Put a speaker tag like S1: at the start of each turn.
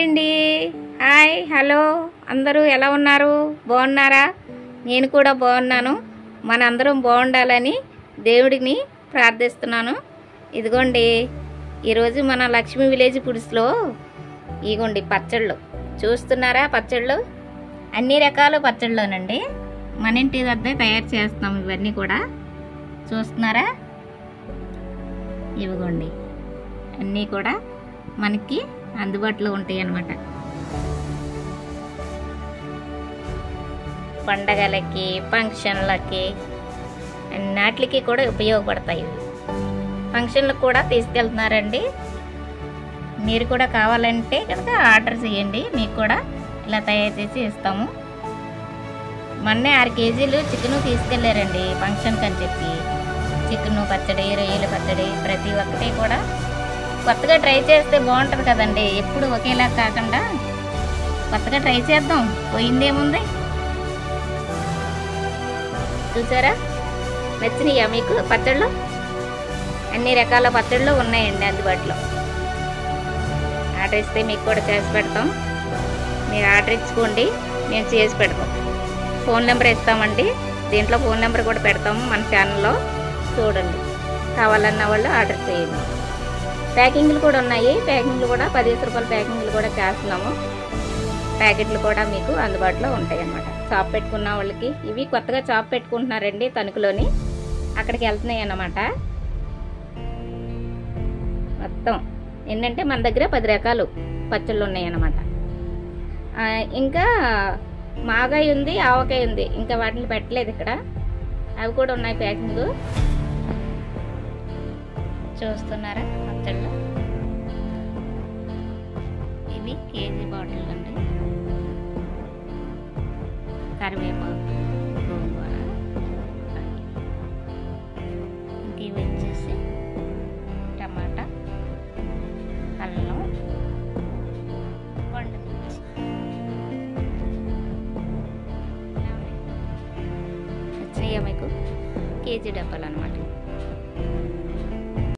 S1: అండి. Hi, hello, అందరూ ఎలా ఉన్నారు? బాగున్నారా? నేను కూడా బాగున్నాను. మనందరం బాగుండాలని దేవుడిని ప్రార్థిస్తున్నాను. ఇదిగోండి, ఈరోజు మన లక్ష్మీ విలేజ్ ఫుడ్స్లో ఇగోండి పచ్చళ్ళు చూస్తున్నారా. పచ్చళ్ళు అన్ని రకాల పచ్చళ్ళలోనండి మన ఇంటి వద్ద తయారు చేస్తాం. ఇవన్నీ కూడా చూస్తున్నారా. ఇవిగోండి అన్నీ కూడా మనకి అందుబాటులో ఉంటాయి అన్నమాట. పండగలకి, ఫంక్షన్లకి, అన్నిటికి కూడా ఉపయోగపడతాయి. ఫంక్షన్లకు కూడా తీసుకెళ్తున్నారండి. మీరు కూడా కావాలంటే కనుక ఆర్డర్ చేయండి, మీకు కూడా ఇలా తయారు చేసి ఇస్తాము. మొన్నే 6 కేజీలు చికెను తీసుకెళ్ళారండి ఫంక్షన్కి అని చెప్పి. చికెను పచ్చడి, రొయ్యల పచ్చడి, ప్రతి ఒక్కటి కూడా కొత్తగా ట్రై చేస్తే బాగుంటుంది కదండి. ఎప్పుడు ఒకేలా కాకుండా కొత్తగా ట్రై చేద్దాం, పోయిందేముంది. చూసారా, నచ్చినాయా మీకు పచ్చళ్ళు? అన్ని రకాల పచ్చళ్ళు ఉన్నాయండి అందుబాటులో. ఆర్డర్ ఇస్తే మీకు కూడా చేసి పెడతాం. మీరు ఆర్డర్ ఇచ్చుకోండి, మేము చేసి పెడతాం. ఫోన్ నెంబర్ ఇస్తామండి, దీంట్లో ఫోన్ నెంబర్ కూడా పెడతాము మన ఛానల్లో. చూడండి, కావాలన్న వాళ్ళు ఆర్డర్ చేయండి. ప్యాకింగ్లు కూడా ఉన్నాయి. ప్యాకింగ్లు కూడా 15 రూపాయల ప్యాకింగ్లు కూడా చేస్తున్నాము. ప్యాకెట్లు కూడా మీకు అందుబాటులో ఉంటాయి అన్నమాట. షాప్ పెట్టుకున్న వాళ్ళకి ఇవి కొత్తగా షాప్ పెట్టుకుంటున్నారండి తణుకులోని, అక్కడికి వెళ్తున్నాయి అన్నమాట. మొత్తం ఏంటంటే మన దగ్గర 10 రకాలు పచ్చళ్ళు ఉన్నాయి అన్నమాట. ఇంకా మాగాయ ఉంది, ఆవకాయ ఉంది, ఇంకా వాటిని పెట్టలేదు ఇక్కడ. అవి కూడా ఉన్నాయి ప్యాకింగ్. చూస్తున్నారా పచ్చళ్ళు? ఇవి కేజీ బాటిల్ అండి. కరివేపాకు, గోంగూర, ఇంక ఇవి వచ్చేసి టమాటా, అల్లం, పండుమిర్చి. వచ్చినాయా మీకు? కేజీ డబ్బాలు అనమాట.